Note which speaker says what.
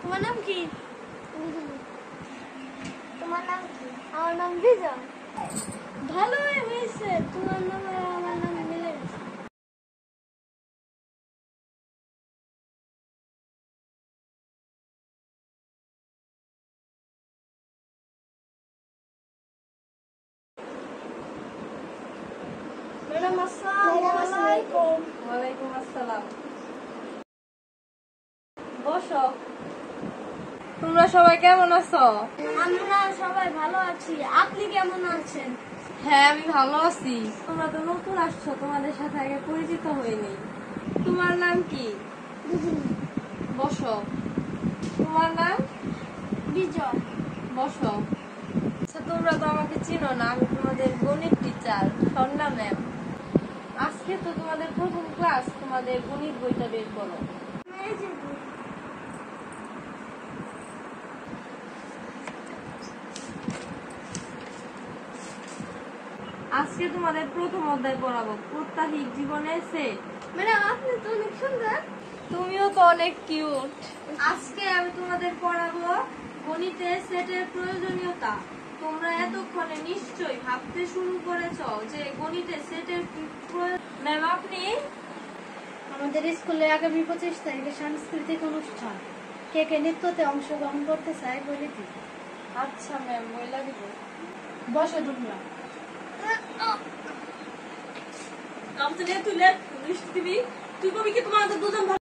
Speaker 1: তোমার নাম কি?
Speaker 2: তোমার নাম কি?
Speaker 1: আমার নাম বিজয়। ভালোই হয়েছে, তোমার নাম আর আমার নাম মিলে গেছে। ম্যাডাম আসসালামু আলাইকুম।
Speaker 3: ওয়ালাইকুম আসসালাম। বসো। তোমরা সবাই কেমন আছো?
Speaker 1: আমরা সবাই ভালো আছি, আপনি কেমন আছেন?
Speaker 3: হ্যাঁ, আমি ভালো আছি। তোমরা তো নতুন আসছো, তোমাদের সাথে আগে পরিচিত হইনি। তোমার নাম কি? বসো। তোমার নাম?
Speaker 1: বিজয়।
Speaker 3: বসো। আচ্ছা, তোমরা তো আমাকে চিনো না, আমি তোমাদের গণিত টিচার স্বর্ণা ম্যাম। আজকে তো তোমাদের প্রথম ক্লাস, তোমাদের গণিত বইটা বের করো।
Speaker 1: এই যে
Speaker 3: আজকে তোমাদের প্রথম অধ্যায় পড়াবো, প্রত্যাহিক জীবনের সেট।
Speaker 1: ম্যাডাম আপনি তো অনেক সুন্দর।
Speaker 3: তুমিও তো অনেক কিউট। আজকে আমি তোমাদের পড়াবো গণিতের সেটের প্রয়োজনীয়তা। তোমরা এতক্ষণে নিশ্চয়ই ভাবতে শুরু করেছো যে গণিতের সেটের ম্যাম আপনি?
Speaker 1: আমাদের স্কুলে আগামী 25 তারিখে সাংস্কৃতিক অনুষ্ঠান, কে কে নৃত্যতে অংশগ্রহণ করতে চায় বলে দিই।
Speaker 3: আচ্ছা ম্যাম, বইলা দিব।
Speaker 1: বসো তোমরা।
Speaker 3: তুই কবি কি তোমার দুজন